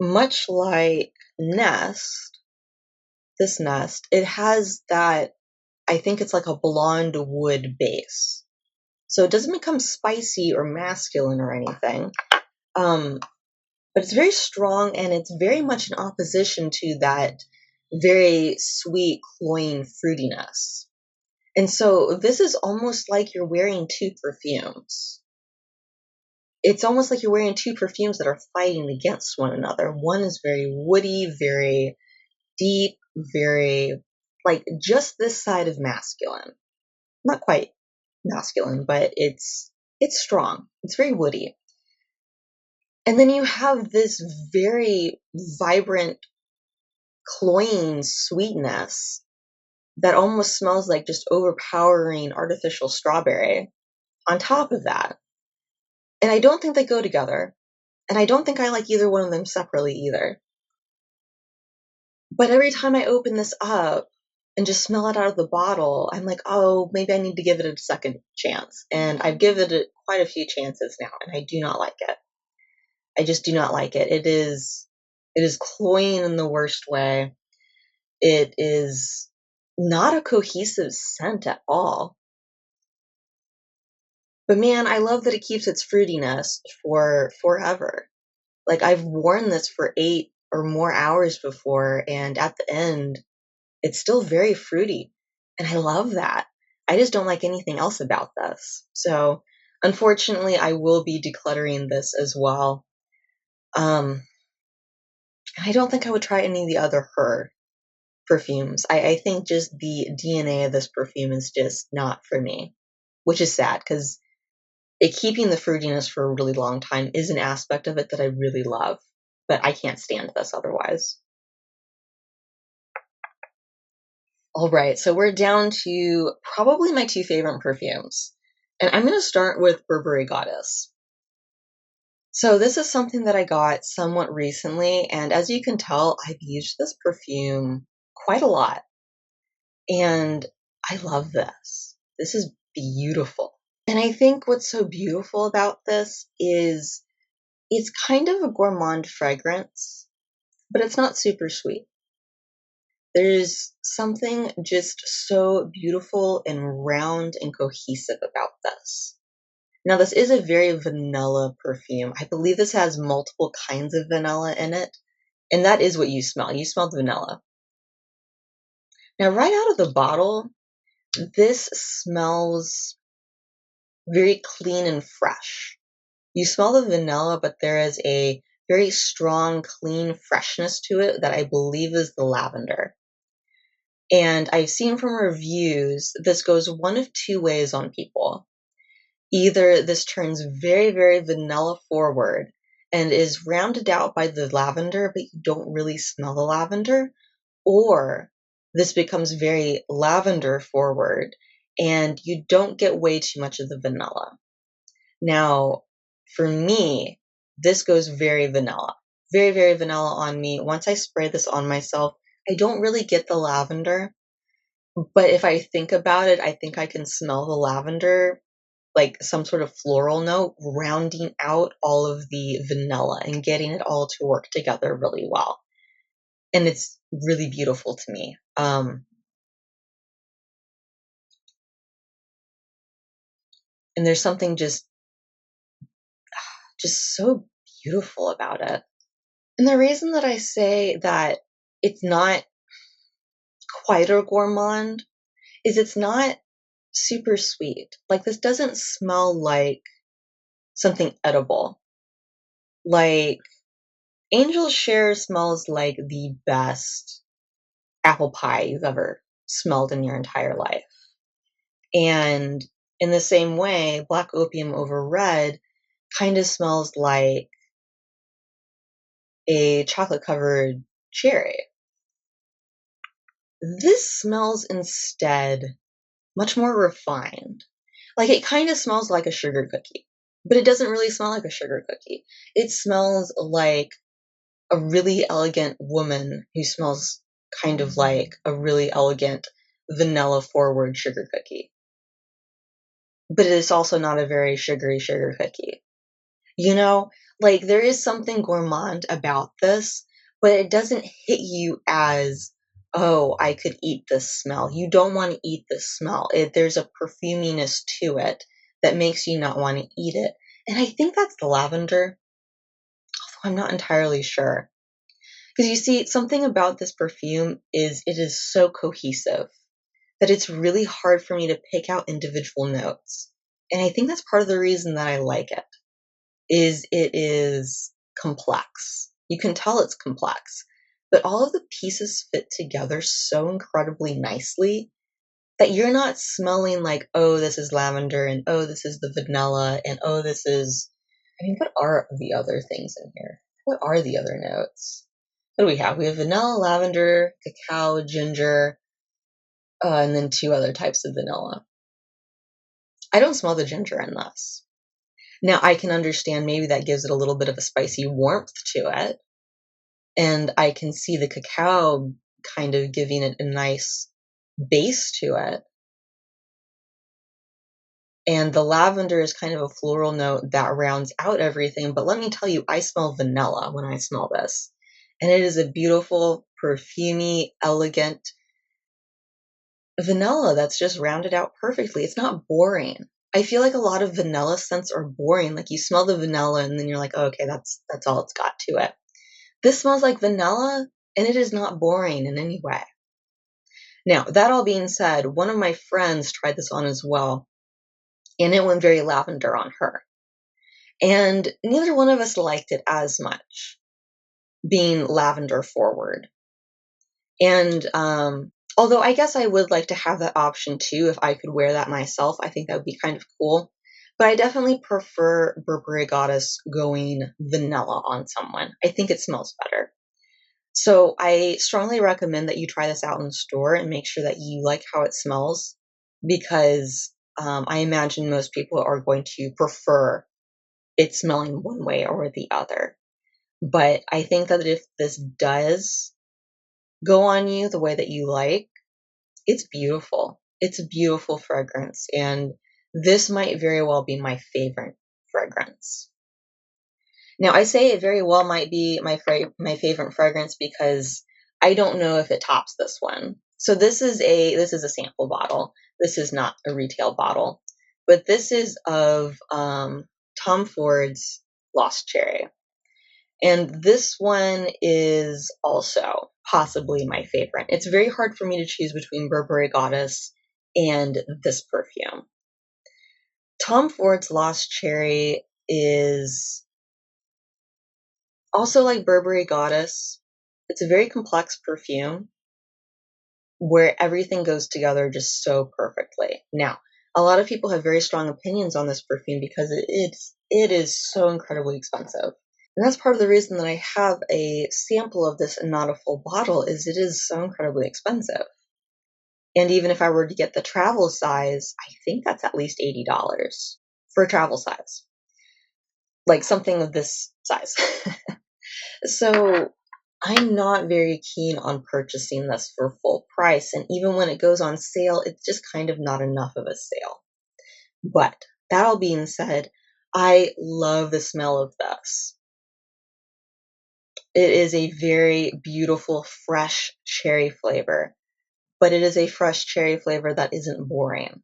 much like this Nest, it has that, I think it's like a blonde wood base. So it doesn't become spicy or masculine or anything. But it's very strong, and it's very much in opposition to that very sweet, cloying fruitiness. And so this is almost like you're wearing two perfumes. It's almost like you're wearing two perfumes that are fighting against one another. One is very woody, very deep, very, like, just this side of masculine. Not quite masculine, but it's strong. It's very woody. And then you have this very vibrant, cloying sweetness that almost smells like just overpowering artificial strawberry on top of that. And I don't think they go together. And I don't think I like either one of them separately either. But every time I open this up and just smell it out of the bottle, I'm like, oh, maybe I need to give it a second chance. And I've given it quite a few chances now, and I do not like it. I just do not like it. It is cloying in the worst way. It is not a cohesive scent at all. But man, I love that it keeps its fruitiness for forever. Like I've worn this for 8 or more hours before, and at the end, it's still very fruity. And I love that. I just don't like anything else about this. So unfortunately, I will be decluttering this as well. I don't think I would try any of the other Her perfumes. I think just the DNA of this perfume is just not for me, which is sad because keeping the fruitiness for a really long time is an aspect of it that I really love, but I can't stand this otherwise. All right, so we're down to probably my 2 favorite perfumes, and I'm going to start with Burberry Goddess. So this is something that I got somewhat recently, and as you can tell, I've used this perfume quite a lot, and I love this. This is beautiful. And I think what's so beautiful about this is It's kind of a gourmand fragrance, but it's not super sweet. There's something just so beautiful and round and cohesive about this. Now, this is a very vanilla perfume. I believe this has multiple kinds of vanilla in it, and that is what you smell. You smell the vanilla. Now, right out of the bottle, this smells very clean and fresh. You smell the vanilla, but there is a very strong, clean freshness to it that I believe is the lavender. And I've seen from reviews, this goes one of two ways on people. Either this turns very, very vanilla forward and is rounded out by the lavender, but you don't really smell the lavender, or this becomes very lavender forward and you don't get way too much of the vanilla. Now, for me, this goes very vanilla. Very, very vanilla on me. Once I spray this on myself, I don't really get the lavender. But if I think about it, I think I can smell the lavender, like some sort of floral note, rounding out all of the vanilla and getting it all to work together really well. And it's really beautiful to me. And there's something just so beautiful about it. And the reason that I say that it's not quite a gourmand is it's not super sweet. Like, this doesn't smell like something edible. Like, Angel Share smells like the best apple pie you've ever smelled in your entire life. And in the same way, Black Opium over Red kind of smells like a chocolate-covered cherry. This smells instead much more refined. Like, it kind of smells like a sugar cookie, but it doesn't really smell like a sugar cookie. It smells like a really elegant woman who smells kind of like a really elegant vanilla forward sugar cookie. But it is also not a very sugary sugar cookie. You know, like, there is something gourmand about this, but it doesn't hit you as, oh, I could eat this smell. You don't want to eat this smell. There's a perfuminess to it that makes you not want to eat it. And I think that's the lavender, although I'm not entirely sure. Because you see, something about this perfume is it is so cohesive that it's really hard for me to pick out individual notes. And I think that's part of the reason that I like it. It is complex. You can tell it's complex, but all of the pieces fit together so incredibly nicely that you're not smelling like, oh, this is lavender, and oh, this is the vanilla, and oh, this is, I mean, what are the other things in here? What are the other notes? What do we have? We have vanilla, lavender, cacao, ginger, and then two other types of vanilla. I don't smell the ginger in this. Now, I can understand maybe that gives it a little bit of a spicy warmth to it. And I can see the cacao kind of giving it a nice base to it. And the lavender is kind of a floral note that rounds out everything. But let me tell you, I smell vanilla when I smell this. And it is a beautiful, perfumey, elegant vanilla that's just rounded out perfectly. It's not boring. I feel like a lot of vanilla scents are boring. Like, you smell the vanilla and then you're like, oh, okay, that's all it's got to it. This smells like vanilla and it is not boring in any way. Now, that all being said, one of my friends tried this on as well, and it went very lavender on her. And neither one of us liked it as much, being lavender forward. And although I guess I would like to have that option too, if I could wear that myself, I think that would be kind of cool. But I definitely prefer Burberry Goddess going vanilla on someone. I think it smells better. So I strongly recommend that you try this out in the store and make sure that you like how it smells, because I imagine most people are going to prefer it smelling one way or the other. But I think that if this does go on you the way that you like, it's beautiful. It's a beautiful fragrance, and this might very well be my favorite fragrance. Now, I say it very well might be my favorite fragrance because I don't know if it tops this one. So this is a sample bottle. This is not a retail bottle, but this is of Tom Ford's Lost Cherry. And this one is also possibly my favorite. It's very hard for me to choose between Burberry Goddess and this perfume. Tom Ford's Lost Cherry is also like Burberry Goddess. It's a very complex perfume where everything goes together just so perfectly. Now, a lot of people have very strong opinions on this perfume because it is so incredibly expensive. And that's part of the reason that I have a sample of this and not a full bottle is it is so incredibly expensive. And even if I were to get the travel size, I think that's at least $80 for a travel size. Like something of this size. So I'm not very keen on purchasing this for full price. And even when it goes on sale, it's just kind of not enough of a sale. But that all being said, I love the smell of this. It is a very beautiful, fresh cherry flavor, but it is a fresh cherry flavor that isn't boring.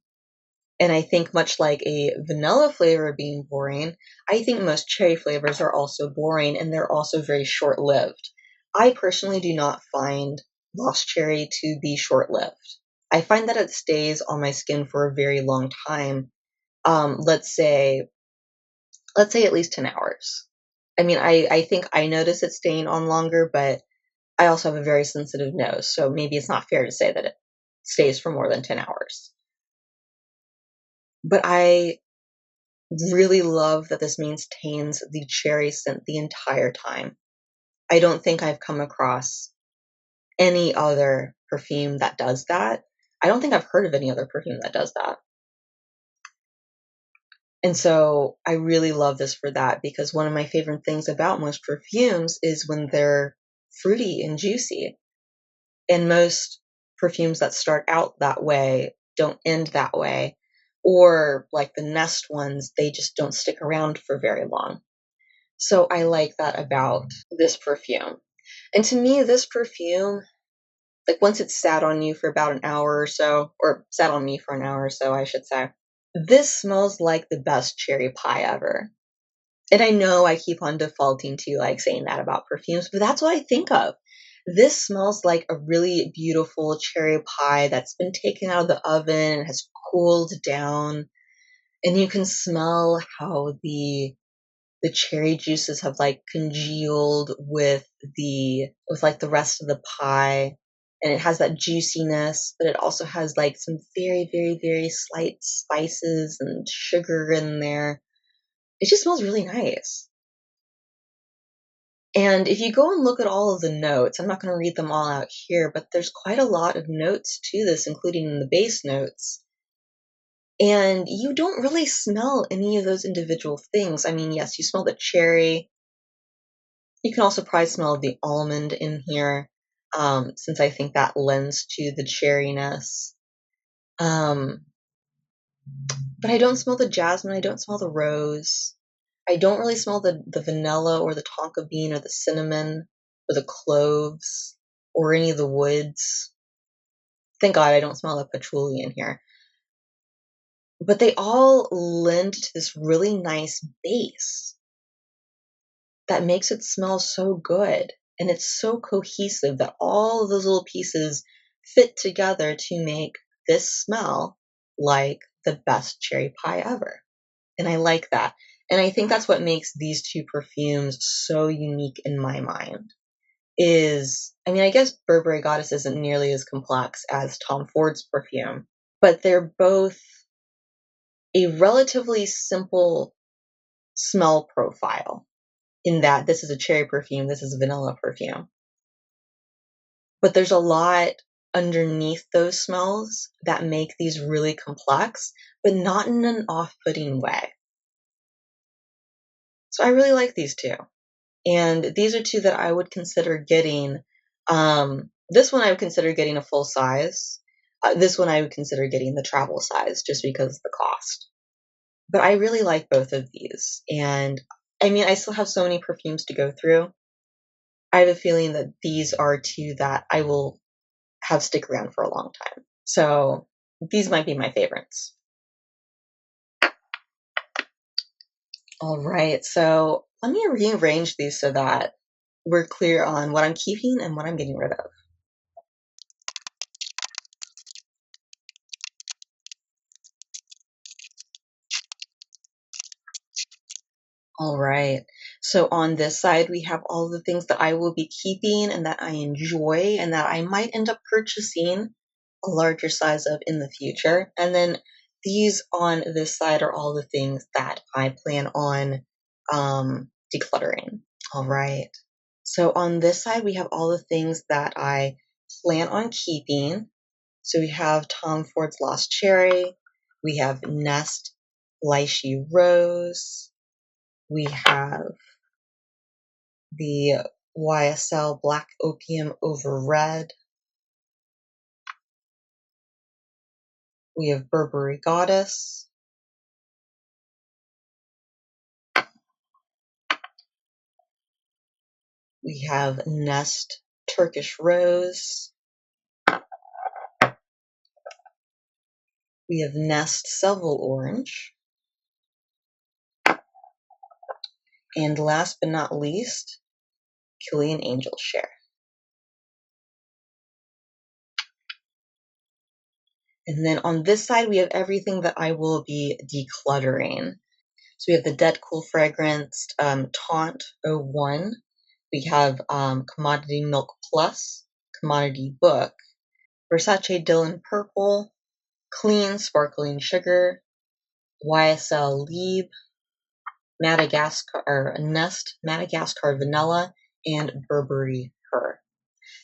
And I think much like a vanilla flavor being boring, I think most cherry flavors are also boring and they're also very short-lived. I personally do not find Lost Cherry to be short-lived. I find that it stays on my skin for a very long time. Let's say at least 10 hours. I mean, I think I notice it staying on longer, but I also have a very sensitive nose, so maybe it's not fair to say that it stays for more than 10 hours. But I really love that this maintains the cherry scent the entire time. I don't think I've come across any other perfume that does that. I don't think I've heard of any other perfume that does that. And so I really love this for that because one of my favorite things about most perfumes is when they're fruity and juicy. And most perfumes that start out that way don't end that way. Or like the Nest ones, they just don't stick around for very long. So I like that about this perfume. And to me, this perfume, like once it's sat on you for about an hour or so, or sat on me for an hour or so, I should say, this smells like the best cherry pie ever. And I know I keep on defaulting to like saying that about perfumes, but that's what I think of. This smells like a really beautiful cherry pie that's been taken out of the oven and has cooled down. And you can smell how the cherry juices have like congealed with like the rest of the pie. And it has that juiciness, but it also has like some very, very, very slight spices and sugar in there. It just smells really nice. And if you go and look at all of the notes, I'm not going to read them all out here, but there's quite a lot of notes to this, including in the base notes. And you don't really smell any of those individual things. I mean, yes, you smell the cherry. You can also probably smell the almond in here, since I think that lends to the cherryness. But I don't smell the jasmine. I don't smell the rose. I don't really smell the vanilla or the tonka bean or the cinnamon or the cloves or any of the woods. Thank God I don't smell the patchouli in here. But they all lend to this really nice base that makes it smell so good. And it's so cohesive that all of those little pieces fit together to make this smell like the best cherry pie ever. And I like that. And I think that's what makes these two perfumes so unique in my mind. I mean, I guess Burberry Goddess isn't nearly as complex as Tom Ford's perfume, but they're both a relatively simple smell profile in that this is a cherry perfume, this is a vanilla perfume. But there's a lot underneath those smells that make these really complex, but not in an off-putting way. So I really like these two. And these are two that I would consider getting. This one I would consider getting a full size. This one I would consider getting the travel size just because of the cost. But I really like both of these. And I mean, I still have so many perfumes to go through. I have a feeling that these are two that I will have stick around for a long time. So these might be my favorites. All right, so let me rearrange these so that we're clear on what I'm keeping and what I'm getting rid of. All right, so on this side, we have all the things that I will be keeping and that I enjoy and that I might end up purchasing a larger size of in the future. And then these on this side are all the things that I plan on decluttering. All right. So on this side, we have all the things that I plan on keeping. So we have Tom Ford's Lost Cherry. We have Nest Lychee Rose. We have the YSL Black Opium over Red. We have Burberry Goddess. We have Nest Turkish Rose. We have Nest Seville Orange. And last but not least, Kilian Angel Share. And then on this side, we have everything that I will be decluttering. So we have the DedCool fragrance Taunt 01. We have Commodity Milk Plus, Commodity Book, Versace Dylan Purple, Clean Sparkling Sugar, YSL Libre, Madagascar or Nest Madagascar Vanilla, and Burberry Her.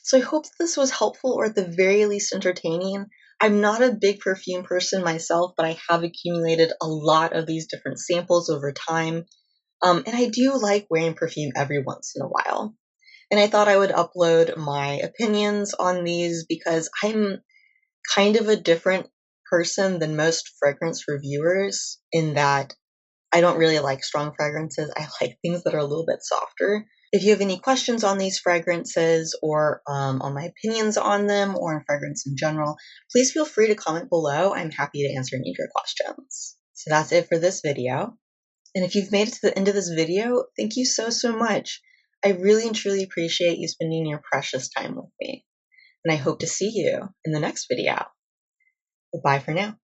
So I hope this was helpful or at the very least entertaining. I'm not a big perfume person myself, but I have accumulated a lot of these different samples over time. And I do like wearing perfume every once in a while. And I thought I would upload my opinions on these because I'm kind of a different person than most fragrance reviewers in that I don't really like strong fragrances. I like things that are a little bit softer. If you have any questions on these fragrances or on my opinions on them or on fragrance in general, please feel free to comment below. I'm happy to answer any of your questions. So that's it for this video. And if you've made it to the end of this video, thank you so, so much. I really and truly appreciate you spending your precious time with me. And I hope to see you in the next video. Bye for now.